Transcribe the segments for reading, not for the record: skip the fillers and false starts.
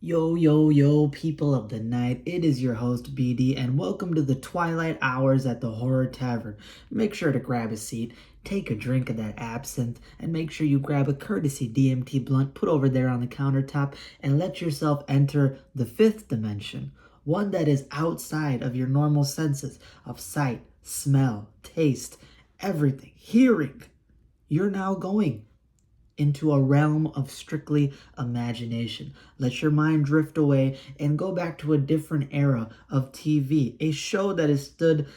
Yo, yo, yo, people of the night, it is your host BD, and welcome to the Twilight Hours at the Horror Tavern. Make sure to grab a seat, take a drink of that absinthe, and make sure you grab a courtesy DMT blunt put over there on the countertop, and let yourself enter the fifth dimension, one that is outside of your normal senses of sight, smell, taste, everything, hearing. You're now going into a realm of strictly imagination. Let your mind drift away and go back to a different era of TV, a show that has stood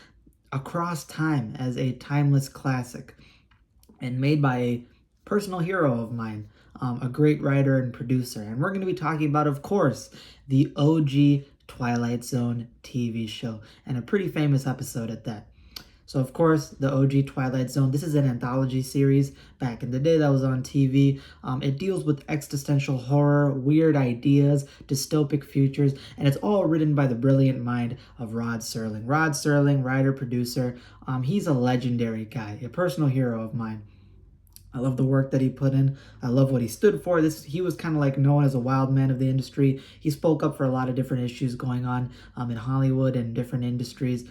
across time as a timeless classic and made by a personal hero of mine, a great writer and producer. And we're going to be talking about, of course, the OG Twilight Zone TV show, and a pretty famous episode at that. So, of course, the OG Twilight Zone, this is an anthology series back in the day that was on TV. It deals with existential horror, weird ideas, dystopic futures, and it's all written by the brilliant mind of Rod Serling. Rod Serling, writer, producer, he's a legendary guy, a personal hero of mine. I love the work that he put in. I love what he stood for. He was kind of like known as a wild man of the industry. He spoke up for a lot of different issues going on in Hollywood and different industries.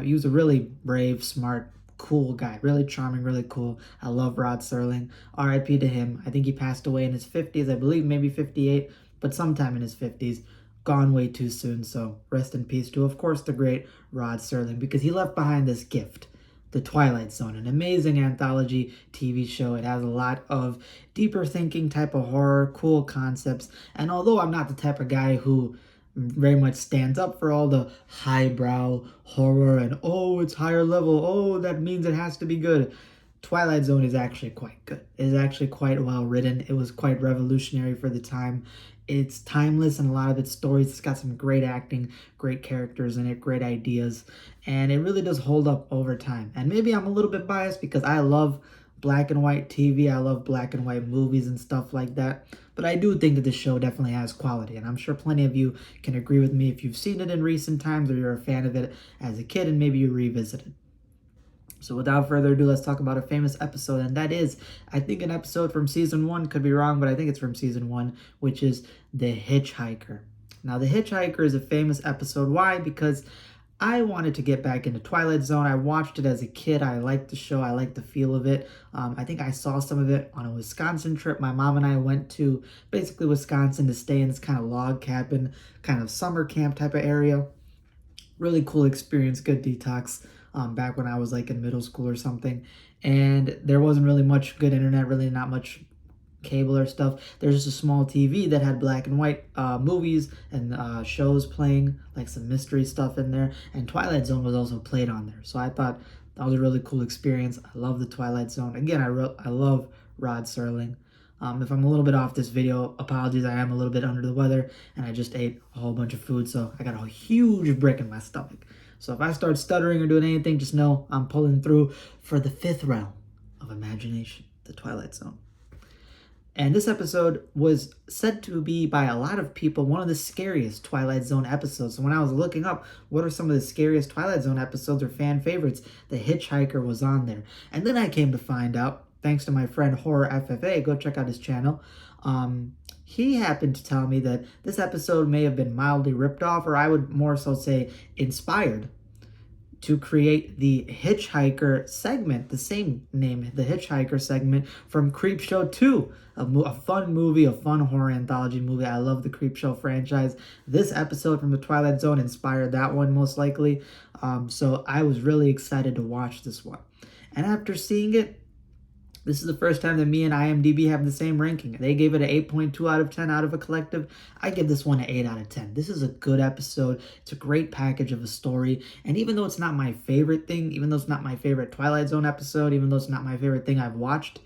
He was a really brave, smart, cool guy. Really charming, really cool. I love Rod Serling. R.I.P. to him. I think he passed away in his 50s. I believe maybe 58, but sometime in his 50s. Gone way too soon. So rest in peace to, of course, the great Rod Serling, because he left behind this gift. The Twilight Zone, an amazing anthology TV show. It has a lot of deeper thinking type of horror, cool concepts. And although I'm not the type of guy who very much stands up for all the highbrow horror and, oh, it's higher level, oh, that means it has to be good, Twilight Zone is actually quite good. It is actually quite well written. It was quite revolutionary for the time. It's timeless in a lot of its stories. It's got some great acting, great characters in it, great ideas, and it really does hold up over time. And maybe I'm a little bit biased because I love black and white TV. I love black and white movies and stuff like that. But I do think that this show definitely has quality, and I'm sure plenty of you can agree with me if you've seen it in recent times or you're a fan of it as a kid and maybe you revisited. So without further ado, let's talk about a famous episode, and that is, I think, an episode from season 1, could be wrong, but I think it's from season 1, which is The Hitch-Hiker. Now, The Hitch-Hiker is a famous episode. Why? Because I wanted to get back into Twilight Zone. I watched it as a kid. I liked the show. I liked the feel of it. I think I saw some of it on a Wisconsin trip. My mom and I went to basically Wisconsin to stay in this kind of log cabin, kind of summer camp type of area. Really cool experience, good detox. Back when I was like in middle school or something, and there wasn't really much good internet, really not much cable or stuff. There's just a small TV that had black and white movies and shows playing, like some mystery stuff in there, and Twilight Zone was also played on there. So I thought that was a really cool experience. I love the Twilight Zone. Again, I love Rod Serling. If I'm a little bit off this video, apologies, I am a little bit under the weather, and I just ate a whole bunch of food, so I got a huge brick in my stomach. So if I start stuttering or doing anything, just know I'm pulling through for the fifth realm of imagination, the Twilight Zone. And this episode was said to be, by a lot of people, one of the scariest Twilight Zone episodes. So when I was looking up what are some of the scariest Twilight Zone episodes or fan favorites, The Hitch-Hiker was on there. And then I came to find out, thanks to my friend Horror FFA, go check out his channel, he happened to tell me that this episode may have been mildly ripped off, or I would more so say inspired, to create the Hitch-Hiker segment, the same name, the Hitch-Hiker segment from Creepshow 2, a fun movie, a fun horror anthology movie. I love the Creepshow franchise. This episode from the Twilight Zone inspired that one most likely. So I was really excited to watch this one. And after seeing it, this is the first time that me and IMDb have the same ranking. They gave it an 8.2 out of 10 out of a collective. I give this one an 8 out of 10. This is a good episode. It's a great package of a story. And even though it's not my favorite thing, even though it's not my favorite Twilight Zone episode, even though it's not my favorite thing I've watched,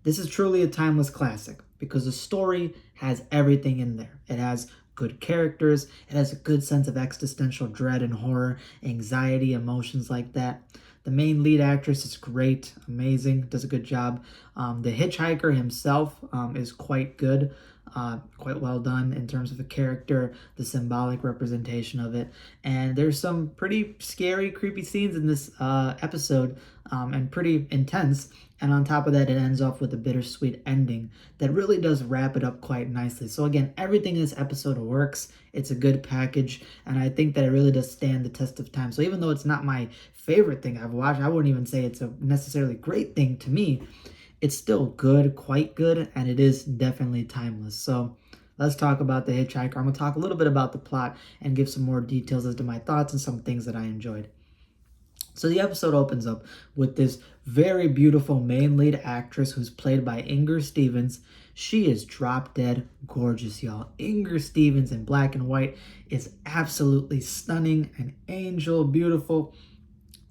this is truly a timeless classic because the story has everything in there. It has good characters. It has a good sense of existential dread and horror, anxiety, emotions like that. The main lead actress is great, amazing, does a good job. The Hitch-Hiker himself is quite good. quite well done in terms of the character, the symbolic representation of it. And there's some pretty scary, creepy scenes in this episode, and pretty intense. And on top of that, it ends off with a bittersweet ending that really does wrap it up quite nicely. So again, everything in this episode works. It's a good package, and I think that it really does stand the test of time. So even though it's not my favorite thing I've watched, I wouldn't even say it's a necessarily great thing to me. It's still good, quite good, and it is definitely timeless. So let's talk about The Hitchhiker. I'm going to talk a little bit about the plot and give some more details as to my thoughts and some things that I enjoyed. So the episode opens up with this very beautiful main lead actress who's played by Inger Stevens. She is drop dead gorgeous, y'all. Inger Stevens in black and white is absolutely stunning, an angel, beautiful.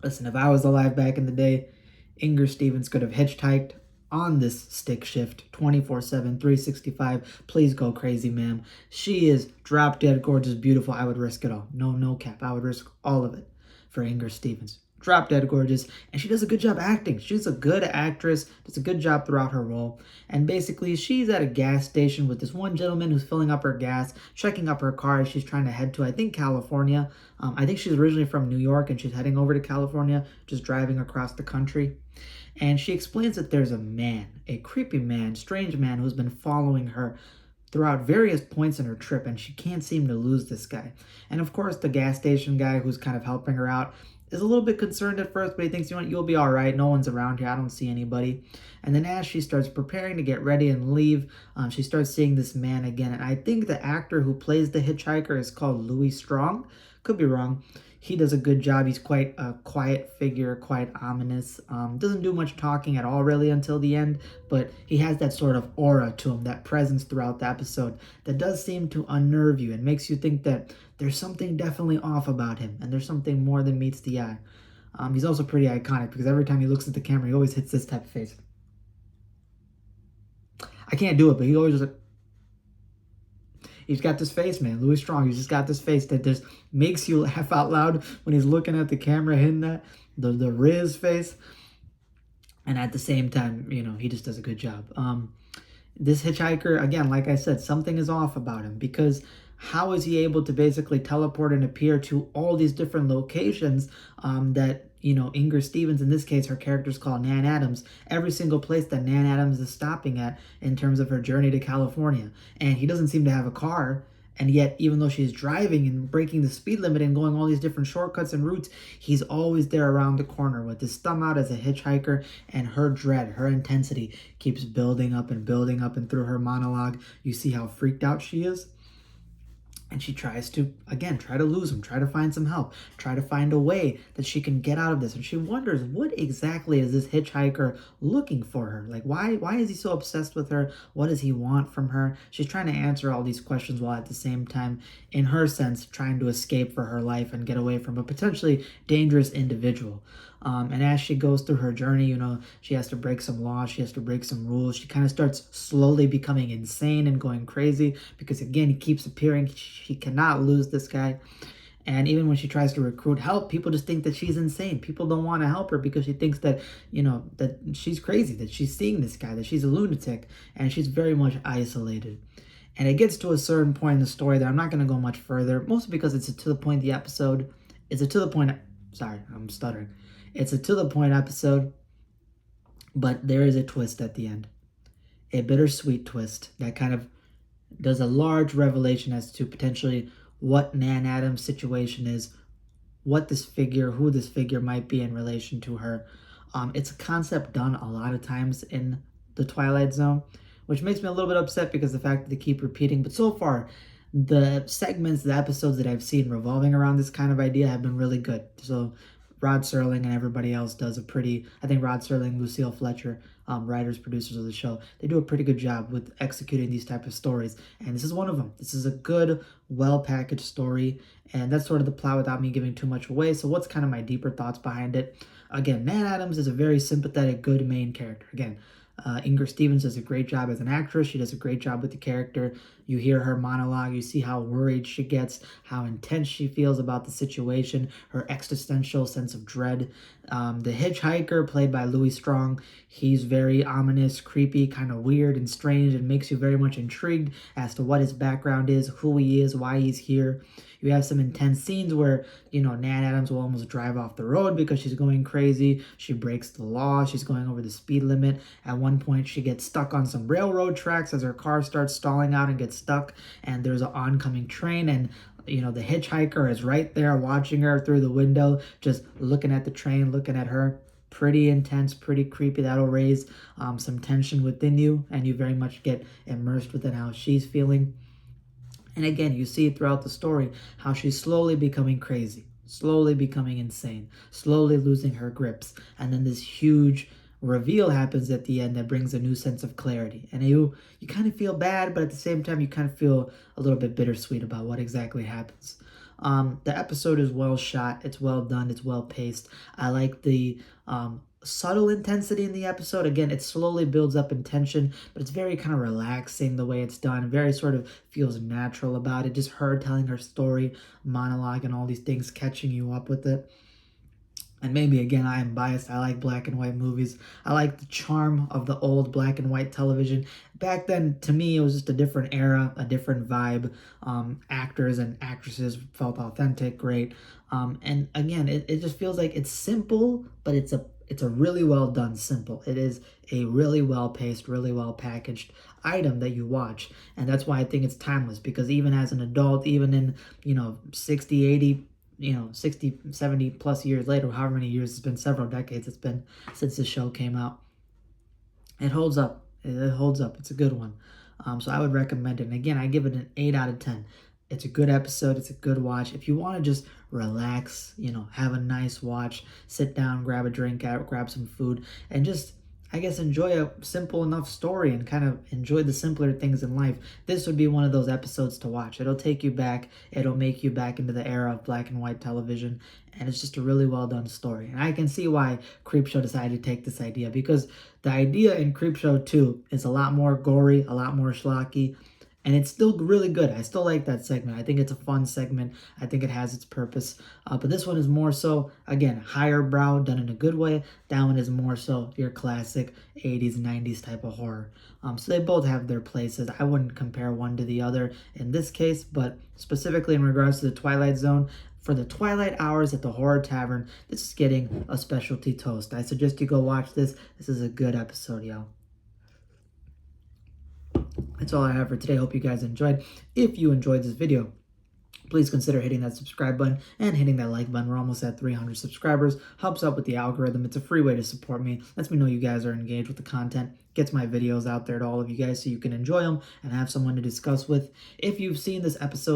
Listen, if I was alive back in the day, Inger Stevens could have hitchhiked on this stick shift 24/7, 365. Please go crazy, ma'am. She is drop dead gorgeous, beautiful. I would risk it all. No cap. I would risk all of it for Inger Stevens. Drop dead gorgeous, and she does a good job acting. She's a good actress, does a good job throughout her role. And basically, she's at a gas station with this one gentleman who's filling up her gas, checking up her car as she's trying to head to, I think, California. I think she's originally from New York, and she's heading over to California, just driving across the country. And she explains that there's a man, a creepy man, strange man, who's been following her throughout various points in her trip, and she can't seem to lose this guy. And of course, the gas station guy who's kind of helping her out is a little bit concerned at first, but he thinks, you know what, you'll be all right. No one's around here. I don't see anybody. And then as she starts preparing to get ready and leave, she starts seeing this man again. And I think the actor who plays the hitchhiker is called Louis Strong. Could be wrong. He does a good job. He's quite a quiet figure, quite ominous. Doesn't do much talking at all really until the end, but he has that sort of aura to him, that presence throughout the episode that does seem to unnerve you and makes you think that there's something definitely off about him and there's something more than meets the eye. He's also pretty iconic because every time he looks at the camera, he always hits this type of face. I can't do it, but he always just like, he's got this face, man. Louis Strong, he's just got this face that just makes you laugh out loud when he's looking at the camera, hitting that, the Riz face. And at the same time, you know, he just does a good job. This hitchhiker, again, like I said, something is off about him because how is he able to basically teleport and appear to all these different locations that, you know, Inger Stevens, in this case, her character's called Nan Adams, every single place that Nan Adams is stopping at in terms of her journey to California. And he doesn't seem to have a car. And yet, even though she's driving and breaking the speed limit and going all these different shortcuts and routes, he's always there around the corner with his thumb out as a hitchhiker, and her dread, her intensity keeps building up and building up. And through her monologue, you see how freaked out she is. And she tries to, again, try to lose him, try to find some help, try to find a way that she can get out of this. And she wonders, what exactly is this hitchhiker looking for her? Like, why is he so obsessed with her? What does he want from her? She's trying to answer all these questions while at the same time, in her sense, trying to escape for her life and get away from a potentially dangerous individual. And as she goes through her journey, you know, she has to break some laws, she has to break some rules. She kind of starts slowly becoming insane and going crazy because, again, he keeps appearing. She cannot lose this guy. And even when she tries to recruit help, people just think that she's insane. People don't want to help her because she thinks that, you know, that she's crazy, that she's seeing this guy, that she's a lunatic, and she's very much isolated. And it gets to a certain point in the story that I'm not going to go much further, mostly because it's a to the point the episode. It's a to the point. Sorry, I'm stuttering. It's a to the point episode, but there is a twist at the end. A bittersweet twist that kind of does a large revelation as to potentially what Nan Adams' situation is, what this figure, who this figure might be in relation to her. It's a concept done a lot of times in the Twilight Zone, which makes me a little bit upset because the fact that they keep repeating. But so far, the segments, the episodes that I've seen revolving around this kind of idea have been really good. So Rod Serling and everybody else does a pretty, I think Rod Serling, Lucille Fletcher, writers, producers of the show, they do a pretty good job with executing these type of stories. And this is one of them. This is a good, well-packaged story. And that's sort of the plot without me giving too much away. So what's kind of my deeper thoughts behind it? Again, Nan Adams is a very sympathetic, good main character. Again, Inger Stevens does a great job as an actress. She does a great job with the character. You hear her monologue. You see how worried she gets, how intense she feels about the situation, her existential sense of dread. The Hitch-Hiker, played by Louis Strong, he's very ominous, creepy, kind of weird and strange, and makes you very much intrigued as to what his background is, who he is, why he's here. You have some intense scenes where, Nan Adams will almost drive off the road because she's going crazy. She breaks the law. She's going over the speed limit. At one point, she gets stuck on some railroad tracks as her car starts stalling out and gets stuck. And there's an oncoming train, and the hitchhiker is right there watching her through the window, just looking at the train, looking at her. Pretty intense, pretty creepy. That'll raise some tension within you, and you very much get immersed within how she's feeling. And again, you see throughout the story how she's slowly becoming crazy, slowly becoming insane, slowly losing her grips. And then this huge reveal happens at the end that brings a new sense of clarity. And you kind of feel bad, but at the same time, you kind of feel a little bit bittersweet about what exactly happens. The episode is well shot. It's well done. It's well paced. I like the subtle intensity in the episode. Again, it slowly builds up in tension, but it's very kind of relaxing the way it's done. Very sort of feels natural about it. Just her telling her story, monologue, and all these things, catching you up with it. And maybe, again, I am biased. I like black and white movies. I like the charm of the old black and white television. Back then, to me, it was just a different era, a different vibe. Actors and actresses felt authentic, great. And again, it just feels like it's simple, but it's a really well done simple. It is a really well paced, really well packaged item that you watch. And that's why I think it's timeless, because even as an adult, even in, 60, 80, 60, 70 plus years later, however many years it's been, several decades it's been since the show came out, it holds up. It holds up. It's a good one. So I would recommend it. And again, I give it an 8 out of 10. It's a good episode. It's a good watch. If you want to just relax, have a nice watch, sit down, grab a drink, grab some food, and just, I guess, enjoy a simple enough story and kind of enjoy the simpler things in life, this would be one of those episodes to watch. It'll take you back. It'll make you back into the era of black and white television. And it's just a really well done story. And I can see why Creepshow decided to take this idea, because the idea in Creepshow 2 is a lot more gory, a lot more schlocky, and it's still really good. I still like that segment. I think it's a fun segment. I think it has its purpose. But this one is more so, again, higher brow, done in a good way. That one is more so your classic 80s, 90s type of horror. So they both have their places. I wouldn't compare one to the other in this case, but specifically in regards to the Twilight Zone, for the Twilight Hours at the Horror Tavern, this is getting a specialty toast. I suggest you go watch this. This is a good episode, y'all. That's all I have for today. Hope you guys enjoyed. If you enjoyed this video, please consider hitting that subscribe button and hitting that like button. We're almost at 300 subscribers. Helps out with the algorithm. It's a free way to support me. Lets me know you guys are engaged with the content. Gets my videos out there to all of you guys so you can enjoy them and have someone to discuss with. If you've seen this episode